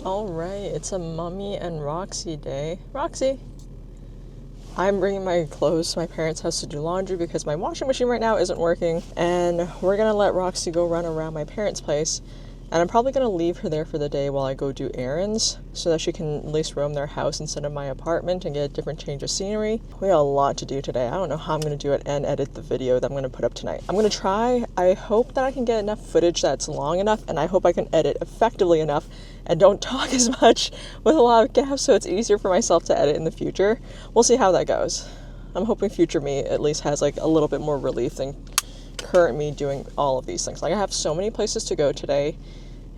All right, it's a Mummy and Roxy day. Roxy! I'm bringing my clothes to my parents' house to do laundry because my washing machine right now isn't working, and we're gonna let Roxy go run around my parents' place. And I'm probably gonna leave her there for the day while I go do errands so that she can at least roam their house instead of my apartment and get a different change of scenery. We got a lot to do today. I don't know how I'm gonna do it and edit the video that I'm gonna put up tonight. I'm gonna try. I hope that I can get enough footage that's long enough, and I hope I can edit effectively enough and don't talk as much with a lot of gaps so it's easier for myself to edit in the future. We'll see how that goes. I'm hoping future me at least has like a little bit more relief than current me doing all of these things. Like I have so many places to go today,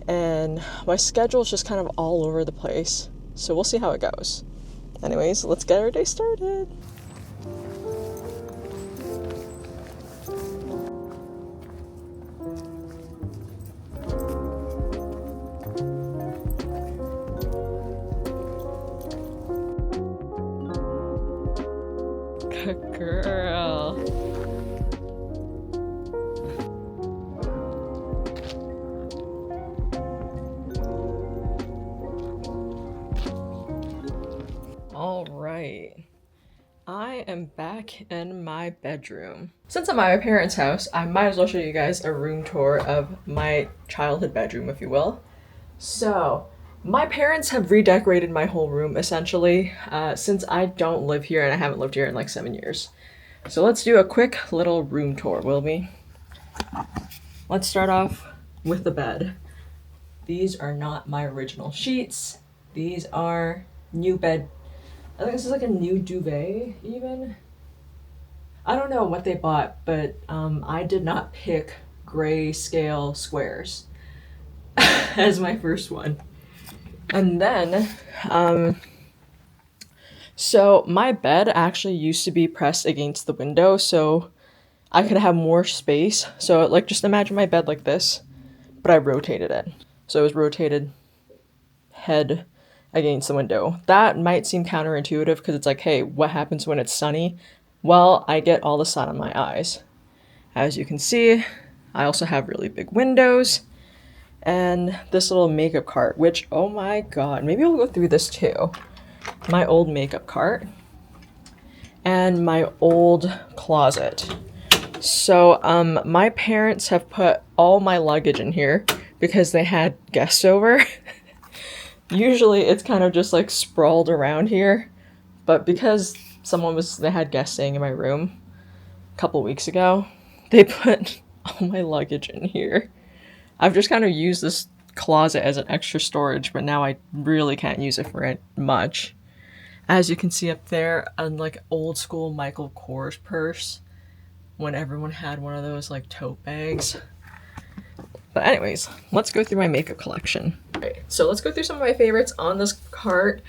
and my schedule is just kind of all over the place. So we'll see how it goes. Anyways, let's get our day started. Good girl. All right, I am back in my bedroom. Since I'm at my parents' house, I might as well show you guys a room tour of my childhood bedroom, if you will. So, my parents have redecorated my whole room essentially, since I don't live here and I haven't lived here in like 7 years. So let's do a quick little room tour, will we? Let's start off with the bed. These are not my original sheets. These are new bed. I think this is like a new duvet even. I don't know what they bought, but I did not pick grayscale squares as my first one. And then, so my bed actually used to be pressed against the window so I could have more space. So like just imagine my bed like this, but I rotated it. So it was rotated head against the window. That might seem counterintuitive because it's like, hey, what happens when it's sunny? Well, I get all the sun on my eyes. As you can see, I also have really big windows and this little makeup cart, which, oh my god, maybe we'll go through this too. My old makeup cart and my old closet. So, my parents have put all my luggage in here because they had guests over. Usually it's kind of just like sprawled around here, but because they had guests staying in my room a couple weeks ago, they put all my luggage in here. I've just kind of used this closet as an extra storage, but now I really can't use it for it much. As you can see up there, a like old school Michael Kors purse when everyone had one of those like tote bags. But anyways, let's go through my makeup collection. Right, so let's go through some of my favorites on this cart.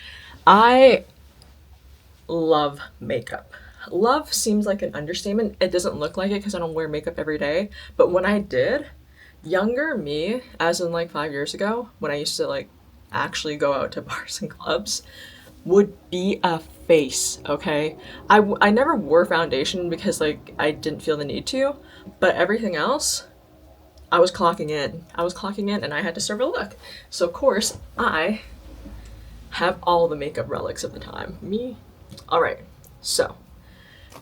I love makeup. Love seems like an understatement. It doesn't look like it because I don't wear makeup every day. But when I did, younger me, as in like 5 years ago, when I used to like actually go out to bars and clubs, would be a face, okay? I never wore foundation because like I didn't feel the need to, but everything else, I was clocking in and I had to serve a look. So of course, I have all the makeup relics of the time. Me. All right, so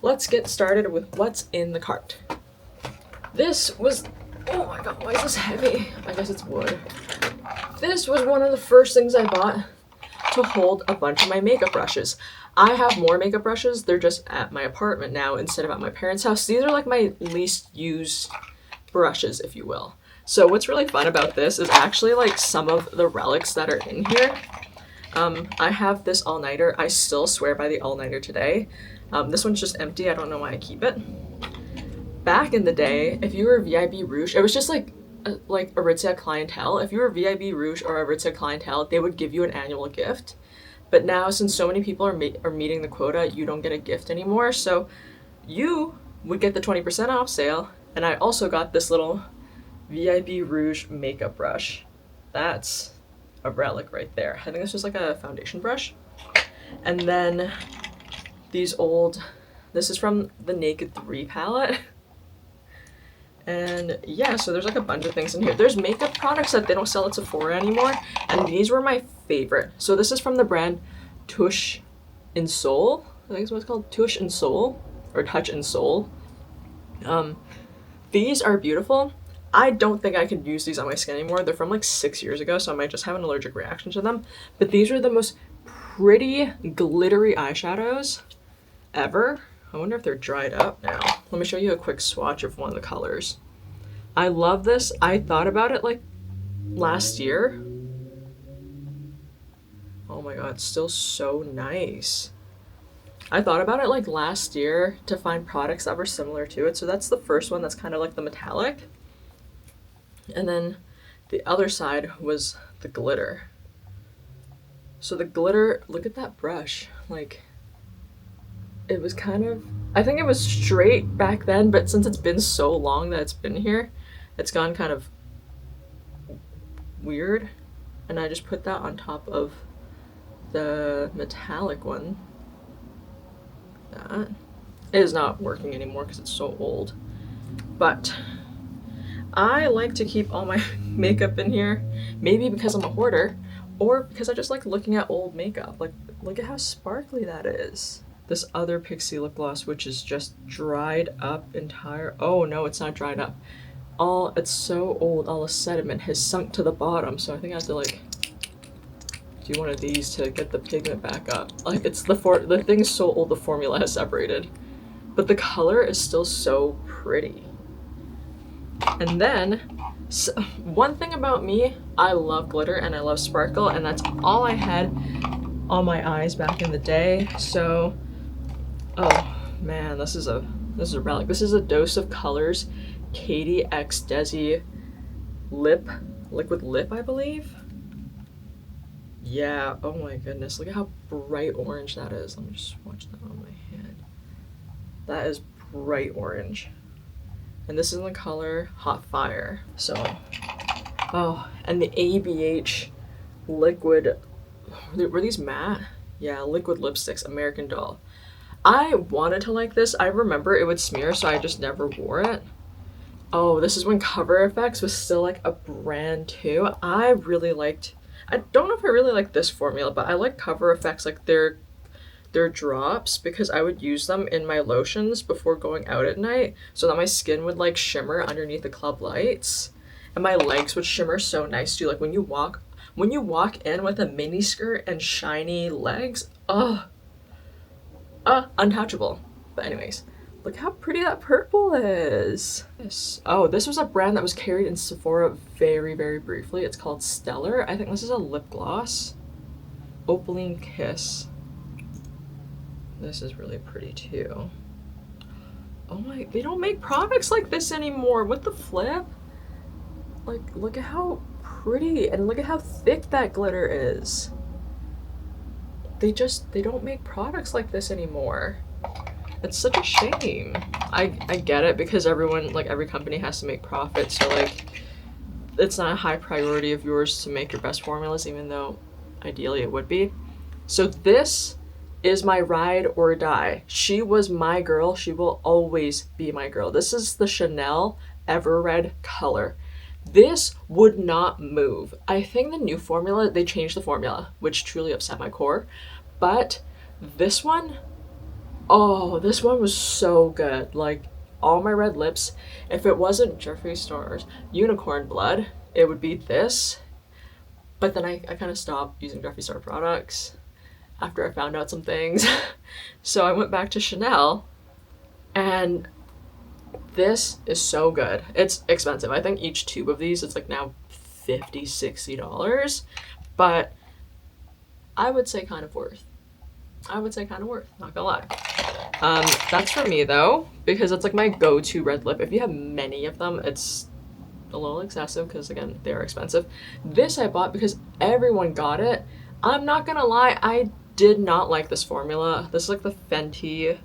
let's get started with what's in the cart. This was, oh my god, why is this heavy? I guess it's wood. This was one of the first things I bought to hold a bunch of my makeup brushes. I have more makeup brushes. They're just at my apartment now instead of at my parents' house. These are like my least used brushes, if you will. So what's really fun about this is actually like some of the relics that are in here. I have this all-nighter. I still swear by the all-nighter today. This one's just empty. I don't know why I keep it. Back in the day, if you were VIB Rouge, it was just like Aritzia clientele. If you were VIB Rouge or Aritzia clientele, they would give you an annual gift. But now, since so many people are meeting the quota, you don't get a gift anymore. So you would get the 20% off sale. And I also got this little VIB Rouge makeup brush. That's a relic right there. I think it's just like a foundation brush. And then this is from the Naked 3 palette. And yeah, so there's like a bunch of things in here. There's makeup products that they don't sell at Sephora anymore, and these were my favorite. So this is from the brand Touche in Soul. I think it's what it's called, Touche in Soul, or Touch in Soul. These are beautiful. I don't think I could use these on my skin anymore. They're from like 6 years ago, so I might just have an allergic reaction to them. But these are the most pretty glittery eyeshadows ever. I wonder if they're dried up now. Let me show you a quick swatch of one of the colors. I love this. I thought about it like last year. Oh my god, it's still so nice. I thought about it like last year to find products that were similar to it. So that's the first one, that's kind of like the metallic. And then the other side was the glitter. So the glitter, look at that brush. Like, it was kind of, I think it was straight back then, but since it's been so long that it's been here, it's gone kind of weird. And I just put that on top of the metallic one. That it is not working anymore because it's so old. But I like to keep all my makeup in here, maybe because I'm a hoarder, or because I just like looking at old makeup. Like, look at how sparkly that is. This other Pixie lip gloss, which is just dried up entire. Oh no, it's not dried up. It's so old, all the sediment has sunk to the bottom, so I think I have to like do one of these to get the pigment back up. Like, it's the thing is so old, the formula has separated. But the color is still so pretty. And then, one thing about me, I love glitter and I love sparkle, and that's all I had on my eyes back in the day. So, oh man, this is a relic. This is a Dose of Colors Katie X Desi liquid lip, I believe. Yeah, oh my goodness, look at how bright orange that is. Let me just swatch that on my hand. That is bright orange. And this is in the color Hot Fire. So, oh, and the ABH liquid, were these matte? Yeah, liquid lipsticks, American Doll. I wanted to like this. I remember it would smear, so I just never wore it. Oh, this is when Cover FX was still like a brand too. I really liked, I don't know if I really like this formula, but I like Cover FX, like their drops, because I would use them in my lotions before going out at night so that my skin would like shimmer underneath the club lights, and my legs would shimmer so nice too. Like when you walk in with a mini skirt and shiny legs, untouchable. But anyways, look how pretty that purple is. Oh, this was a brand that was carried in Sephora very, very briefly. It's called Stellar. I think this is a lip gloss. Opaline Kiss. This is really pretty too. Oh my, they don't make products like this anymore. What the flip? Like, look at how pretty, and look at how thick that glitter is. They don't make products like this anymore. It's such a shame. I get it, because everyone, like every company has to make profit, so like it's not a high priority of yours to make your best formulas, even though ideally it would be. So this is my ride or die. She was my girl. She will always be my girl. This is the Chanel Ever Red color. This would not move. I think the new formula, they changed the formula, which truly upset my core. But this one, oh, this one was so good. Like, all my red lips, if it wasn't Jeffree Star's Unicorn Blood, it would be this. But then I kind of stopped using Jeffree Star products after I found out some things. So I went back to Chanel, and this is so good. It's expensive. I think each tube of these, it's like now $50-$60, but I would say kind of worth. Not gonna lie. That's for me though, because it's like my go-to red lip. If you have many of them, it's a little excessive because again, they're expensive. This I bought because everyone got it. I'm not gonna lie, I did not like this formula. This is like the Fenty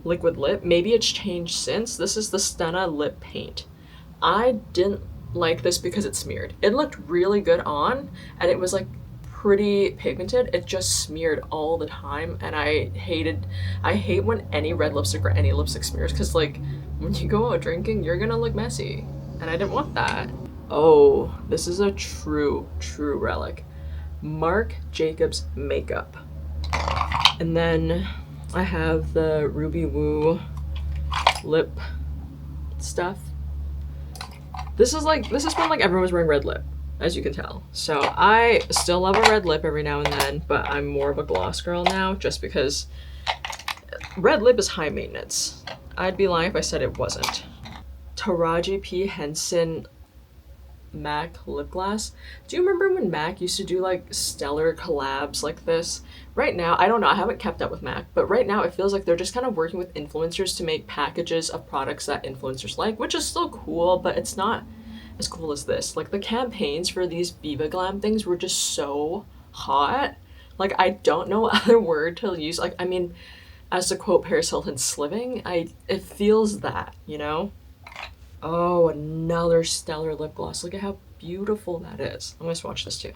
liquid lip. Maybe it's changed since. This is the Stena lip paint. I didn't like this because it smeared. It looked really good on, and it was like pretty pigmented. It just smeared all the time, and I hate when any red lipstick or any lipstick smears, because like when you go out drinking, you're gonna look messy. And I didn't want that. Oh, this is a true relic. Marc Jacobs makeup. And then I have the Ruby Woo lip stuff. This is when like everyone was wearing red lip, as you can tell. So I still love a red lip every now and then, but I'm more of a gloss girl now just because red lip is high maintenance. I'd be lying if I said it wasn't. Taraji P. Henson MAC lip gloss. Do you remember when MAC used to do like stellar collabs like this? Right now, I don't know, I haven't kept up with MAC, but right now it feels like they're just kind of working with influencers to make packages of products that influencers like, which is still cool, but it's not as cool as this. Like the campaigns for these Viva Glam things were just so hot. Like I don't know what other word to use. Like, I mean, as to quote Paris Hilton's Sliving, it feels that, you know? Oh, another stellar lip gloss. Look at how beautiful that is. I'm gonna swatch this too.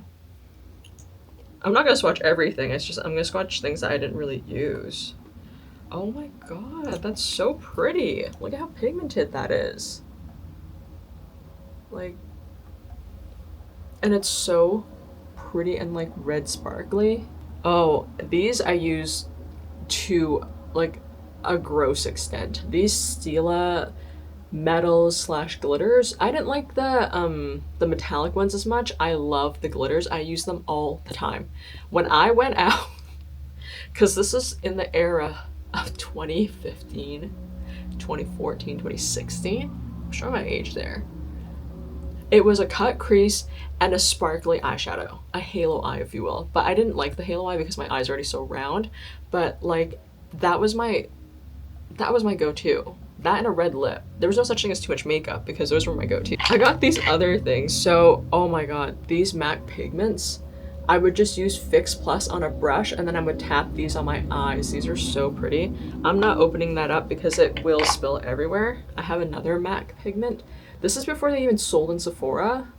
I'm not gonna swatch everything, it's just I'm gonna swatch things that I didn't really use. Oh my god, that's so pretty. Look at how pigmented that is. Like, and it's so pretty and like red sparkly. Oh, these I use to like a gross extent. These Stila metals / glitters. I didn't like the metallic ones as much. I love the glitters. I use them all the time. When I went out, because this is in the era of 2015, 2014, 2016. I'm showing my age there. It was a cut crease and a sparkly eyeshadow, a halo eye if you will. But I didn't like the halo eye because my eyes are already so round. But like that was my go-to. That and a red lip. There was no such thing as too much makeup because those were my go-to. I got these other things. So, oh my god, these MAC pigments, I would just use Fix Plus on a brush and then I would tap these on my eyes. These are so pretty. I'm not opening that up because it will spill everywhere. I have another MAC pigment. This is before they even sold in Sephora.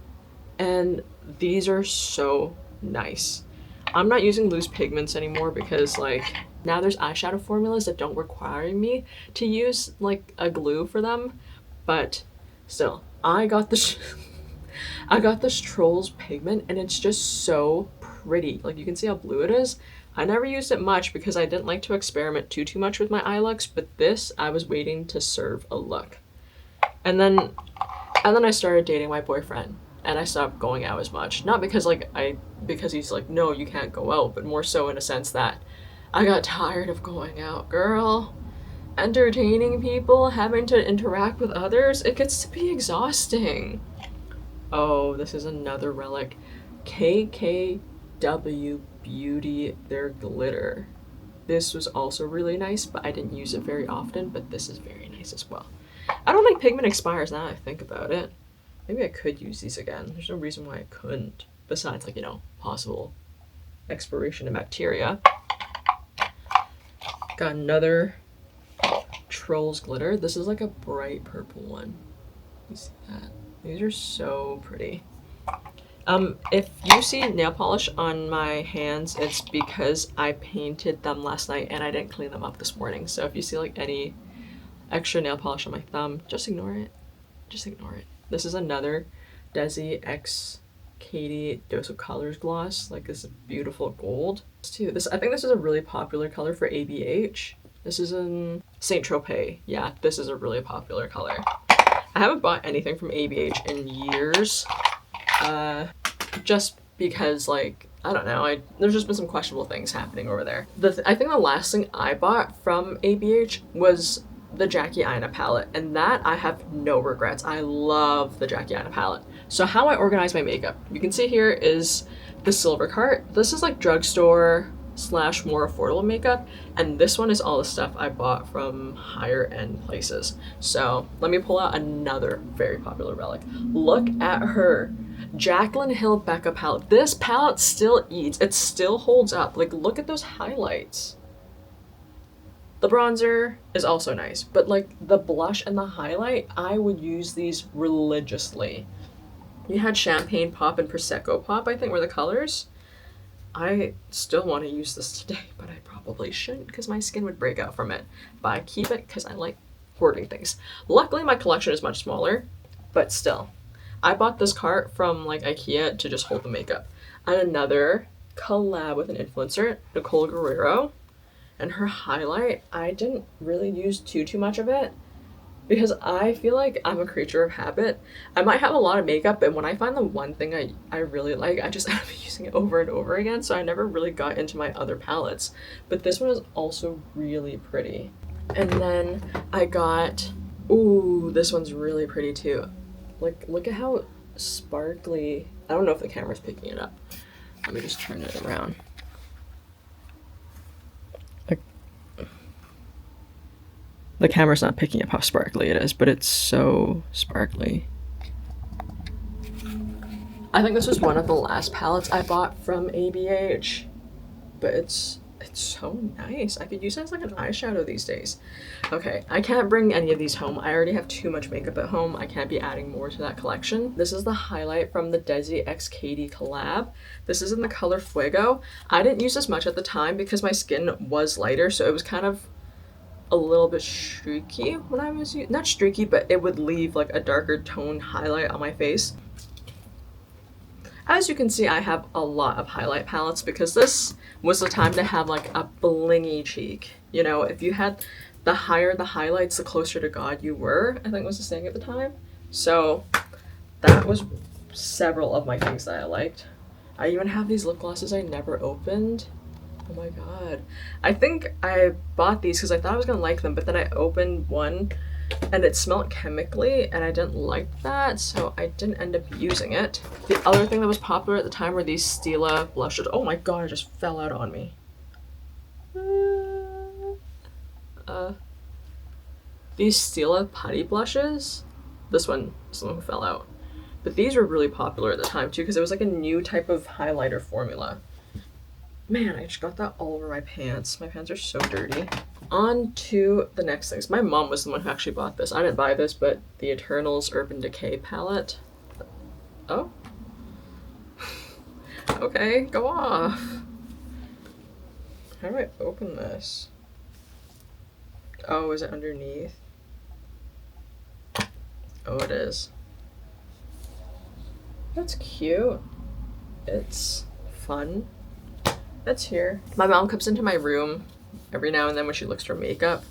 And these are so nice. I'm not using loose pigments anymore because like now there's eyeshadow formulas that don't require me to use like a glue for them, but still, I got this I got this Trolls pigment and it's just so pretty. Like you can see how blue it is. I never used it much because I didn't like to experiment too much with my eye looks, but this I was waiting to serve a look. And then I started dating my boyfriend. And I stopped going out as much. Not because because he's like, no, you can't go out, but more so in a sense that I got tired of going out, girl. Entertaining people, having to interact with others, it gets to be exhausting. Oh, this is another relic. KKW Beauty, their glitter. This was also really nice, but I didn't use it very often, but this is very nice as well. I don't think pigment expires now that I think about it. Maybe I could use these again. There's no reason why I couldn't. Besides, like, you know, possible expiration of bacteria. Got another Trolls glitter. This is like a bright purple one. You see that? These are so pretty. If you see nail polish on my hands, it's because I painted them last night and I didn't clean them up this morning. So if you see like any extra nail polish on my thumb, just ignore it. Just ignore it. This is another Desi X Katie Dose of Colors gloss. Like this beautiful gold. I think this is a really popular color for ABH. This is in Saint Tropez. Yeah, this is a really popular color. I haven't bought anything from ABH in years. Just because like, I don't know, there's just been some questionable things happening over there. I think the last thing I bought from ABH was the Jackie Aina palette, and that I have no regrets. I love the Jackie Aina palette. So how I organize my makeup, you can see here is the silver cart. This is like drugstore / more affordable makeup, and this one is all the stuff I bought from higher end places. So let me pull out another very popular relic. Look at her Jaclyn Hill Becca palette. This palette still eats. It still holds up. Like look at those highlights. The bronzer is also nice, but like the blush and the highlight, I would use these religiously. You had Champagne Pop and Prosecco Pop, I think were the colors. I still want to use this today, but I probably shouldn't because my skin would break out from it. But I keep it because I like hoarding things. Luckily, my collection is much smaller, but still. I bought this cart from like IKEA to just hold the makeup. And another collab with an influencer, Nicole Guerrero, and her highlight, I didn't really use too much of it because I feel like I'm a creature of habit. I might have a lot of makeup, but when I find the one thing I really like, I just end up using it over and over again, so I never really got into my other palettes. But this one is also really pretty. And then I got, ooh, this one's really pretty too. Like, look at how sparkly. I don't know if the camera's picking it up. Let me just turn it around. The camera's not picking up how sparkly it is, but it's so sparkly. I think this was one of the last palettes I bought from ABH, but it's so nice. I could use it as like an eyeshadow these days. Okay, I can't bring any of these home. I already have too much makeup at home. I can't be adding more to that collection. This is the highlight from the Desi x Katie collab. This is in the color Fuego. I didn't use this much at the time because my skin was lighter, so it was kind of a little bit streaky when I was not streaky, but it would leave like a darker tone highlight on my face. As you can see, I have a lot of highlight palettes because this was the time to have like a blingy cheek. You know, if you had the higher the highlights, the closer to God you were, I think was the saying at the time. So that was several of my things that I liked. I even have these lip glosses I never opened. Oh my god. I think I bought these because I thought I was gonna like them, but then I opened one and it smelled chemically and I didn't like that, so I didn't end up using it. The other thing that was popular at the time were these Stila blushes. Oh my god, it just fell out on me. These Stila putty blushes. This one fell out. But these were really popular at the time too because it was like a new type of highlighter formula. Man, I just got that all over my pants. My pants are so dirty. On to the next things. My mom was the one who actually bought this. I didn't buy this, but the Eternals Urban Decay palette. Oh. Okay, go off. How do I open this? Oh, is it underneath? Oh, it is. That's cute. It's fun. That's here. My mom comes into my room every now and then when she looks for makeup.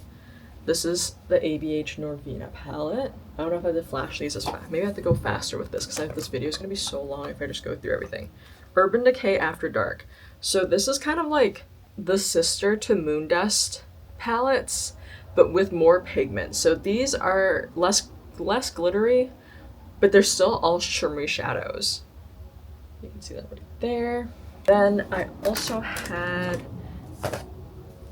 This is the ABH Norvina palette. I don't know if I have to flash these as fast. Maybe I have to go faster with this because this video is going to be so long if I just go through everything. Urban Decay After Dark. So this is kind of like the sister to Moondust palettes, but with more pigment. So these are less glittery, but they're still all shimmery shadows. You can see that right there. Then I also had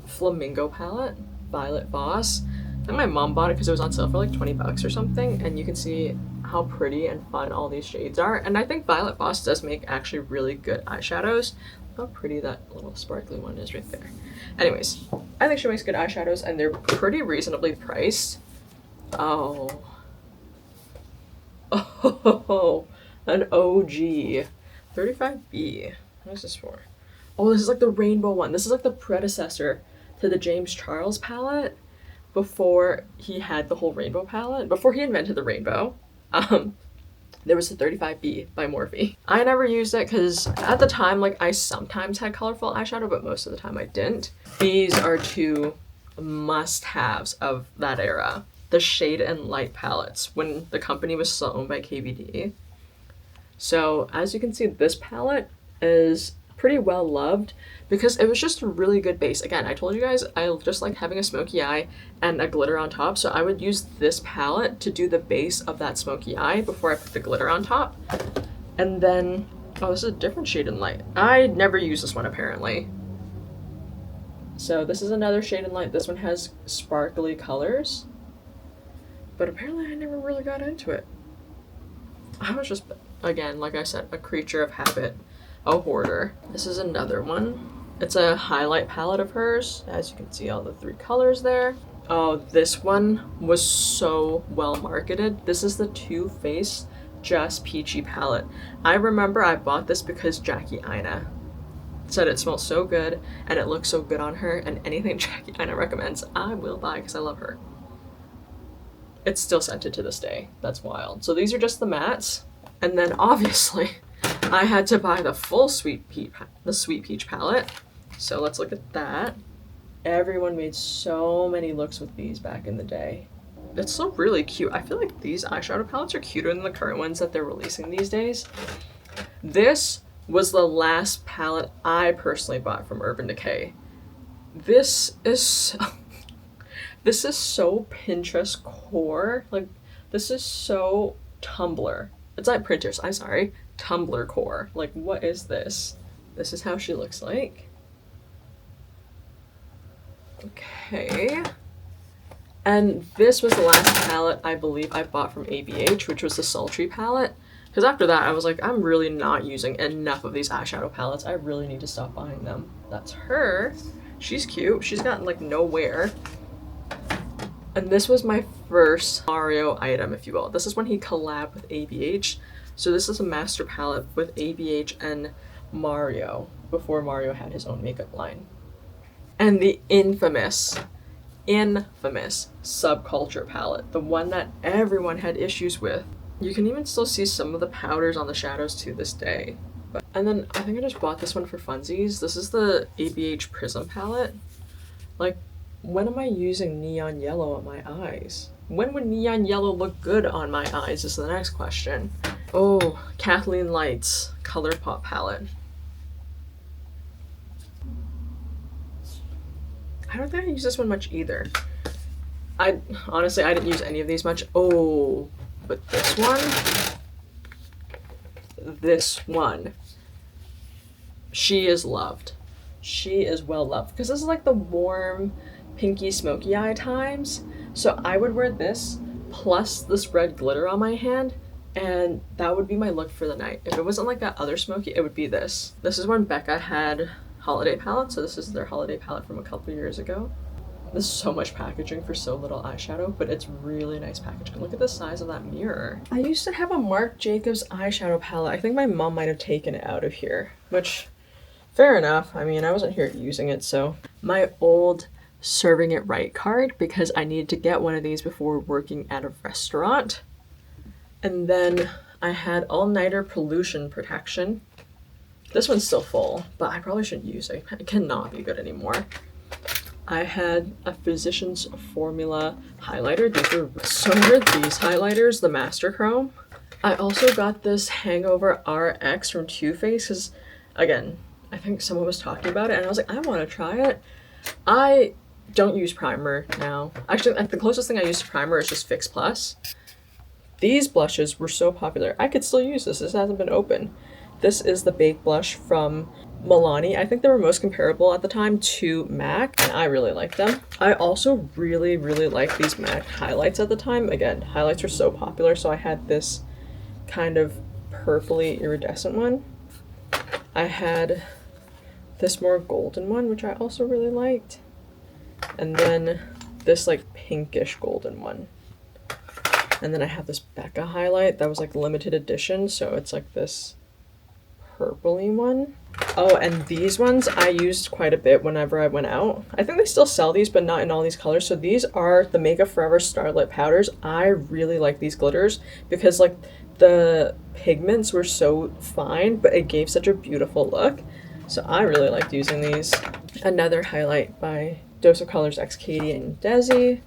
Flamingo palette, Violet Voss. I think my mom bought it because it was on sale for like 20 bucks or something, and you can see how pretty and fun all these shades are. And I think Violet Voss does make actually really good eyeshadows. Look how pretty that little sparkly one is right there. Anyways, I think she makes good eyeshadows and they're pretty reasonably priced. Oh. Oh, an OG. 35B. What is this for? Oh, this is like the rainbow one. This is like the predecessor to the James Charles palette before he had the whole rainbow palette. Before he invented the rainbow, there was the 35B by Morphe. I never used it because at the time, like, I sometimes had colorful eyeshadow, but most of the time I didn't. These are two must-haves of that era. The Shade and Light palettes, when the company was still owned by KVD. So as you can see, this palette is pretty well loved because it was just a really good base. Again, I told you guys I just like having a smoky eye and a glitter on top, so I would use this palette to do the base of that smoky eye before I put the glitter on top. And then, oh, this is a different Shade and Light. I never use this one apparently. So this is another Shade and Light. This one has sparkly colors, but apparently I never really got into it. I was just, again, like I said, a creature of habit. A hoarder. This is another one. It's a highlight palette of hers. As you can see, all the three colors there. Oh, this one was so well marketed. This is the Too Faced Just Peachy palette. I remember I bought this because Jackie Aina said it smelled so good and it looked so good on her, and anything Jackie Aina recommends, I will buy because I love her. It's still scented to this day. That's wild. So these are just the mattes. And then obviously I had to buy the full sweet peach palette. So let's look at that. Everyone made so many looks with these back in the day. It's still really cute. I feel like these eyeshadow palettes are cuter than the current ones that they're releasing these days. This was the last palette I personally bought from Urban Decay. This is so Pinterest core. Like, this is so Tumblr. It's not printers, I'm sorry. Tumblr core. Like, what is this? This is how she looks like. Okay. And this was the last palette I believe I bought from ABH, which was the Sultry palette. Because after that, I was like, I'm really not using enough of these eyeshadow palettes. I really need to stop buying them. That's her. She's cute. She's got like no wear. And this was my first Mario item, if you will. This is when he collabed with ABH. So this is a master palette with ABH and Mario, before Mario had his own makeup line. And the infamous Subculture palette, the one that everyone had issues with. You can even still see some of the powders on the shadows to this day. And then I think I just bought this one for funsies. This is the ABH Prism palette. Like, when am I using neon yellow on my eyes? When would neon yellow look good on my eyes is the next question. Oh, Kathleen Light's ColourPop palette. I don't think I use this one much either. Honestly, I didn't use any of these much. Oh, but this one, she is loved. She is well loved, because this is like the warm, pinky, smoky eye times. So I would wear this plus this red glitter on my hand, and that would be my look for the night. If it wasn't like that other smoky, it would be this. This is when Becca had holiday palette, so this is their holiday palette from a couple years ago. This is so much packaging for so little eyeshadow, but it's really nice packaging. Look at the size of that mirror. I used to have a Marc Jacobs eyeshadow palette. I think my mom might have taken it out of here, which, fair enough. I mean, I wasn't here using it, so. My old Serving It Right card, because I needed to get one of these before working at a restaurant. And then I had all-nighter pollution protection. This one's still full, but I probably shouldn't use it. It cannot be good anymore. I had a Physicians Formula highlighter. So were these highlighters, the Master Chrome. I also got this Hangover RX from Too Faced, because, again, I think someone was talking about it, and I was like, I want to try it. I don't use primer now. Actually, like, the closest thing I use to primer is just Fix Plus. These blushes were so popular. I could still use this. This hasn't been open. This is the Baked Blush from Milani. I think they were most comparable at the time to MAC, and I really like them. I also really liked these MAC highlights at the time. Again, highlights were so popular, so I had this kind of purpley iridescent one. I had this more golden one, which I also really liked. And then this like pinkish golden one. And then I have this Becca highlight that was like limited edition, so it's like this purpley one. Oh, and these ones I used quite a bit whenever I went out. I think they still sell these, but not in all these colors. So these are the Makeup Forever Starlit powders. I really like these glitters because like the pigments were so fine, but it gave such a beautiful look. So I really liked using these. Another highlight by Dose of Colors X Katie and Desi.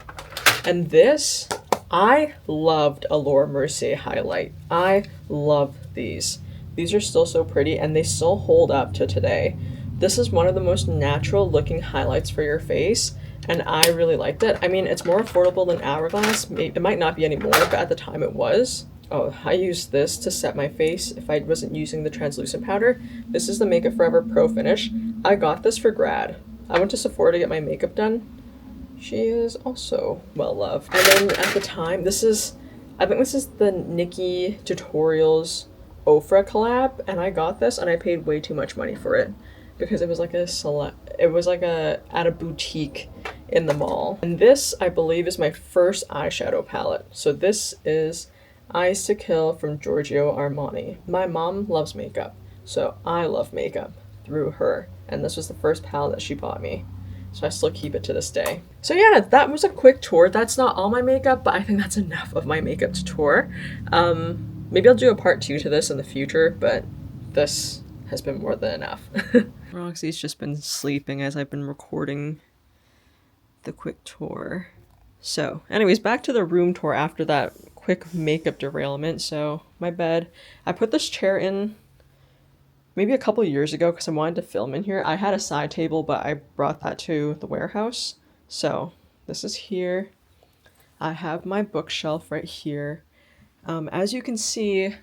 And this, I loved a Laura Mercier highlight. I love these. These are still so pretty, and they still hold up to today. This is one of the most natural looking highlights for your face, and I really liked it. I mean, it's more affordable than Hourglass. It might not be anymore, but at the time it was. Oh, I used this to set my face if I wasn't using the translucent powder. This is the Makeup Forever Pro Finish. I got this for grad. I went to Sephora to get my makeup done. She is also well loved. And then at the time, I think this is the Nikki Tutorials Ofra collab, and I got this and I paid way too much money for it because it was like at a boutique in the mall. And this, I believe, is my first eyeshadow palette. So this is Eyes to Kill from Giorgio Armani. My mom loves makeup, so I love makeup through her, and this was the first palette that she bought me. So I still keep it to this day. So yeah, that was a quick tour. That's not all my makeup, but I think that's enough of my makeup to tour. Maybe I'll do a part 2 to this in the future, but this has been more than enough. Roxy's just been sleeping as I've been recording the quick tour. So anyways, back to the room tour after that quick makeup derailment. So my bed, I put this chair in maybe a couple years ago because I wanted to film in here. I had a side table, but I brought that to the warehouse. So this is here. I have my bookshelf right here. As you can see,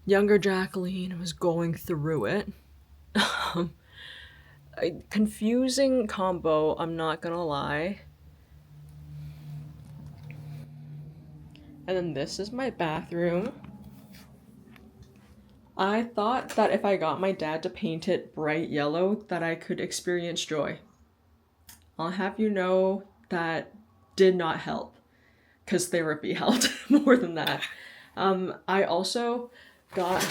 younger Jacqueline was going through it. Confusing combo, I'm not gonna lie. And then this is my bathroom. I thought that if I got my dad to paint it bright yellow, that I could experience joy. I'll have you know that did not help, because therapy helped more than that. I also got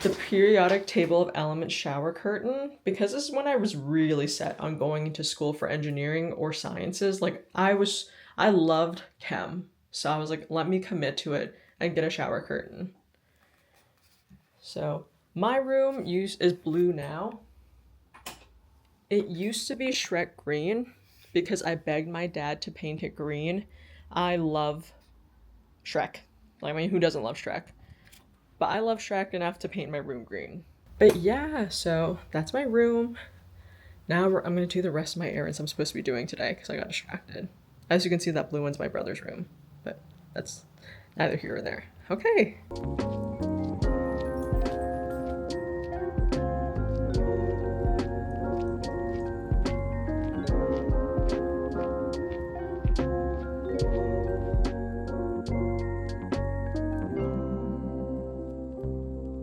the periodic table of elements shower curtain, because this is when I was really set on going into school for engineering or sciences. Like I loved chem. So I was like, let me commit to it and get a shower curtain. So my room is blue now. It used to be Shrek green because I begged my dad to paint it green. I love Shrek. Like, I mean, who doesn't love Shrek? But I love Shrek enough to paint my room green. But yeah, so that's my room. Now I'm going to do the rest of my errands I'm supposed to be doing today because I got distracted. As you can see, that blue one's my brother's room. But that's neither here or there. Okay.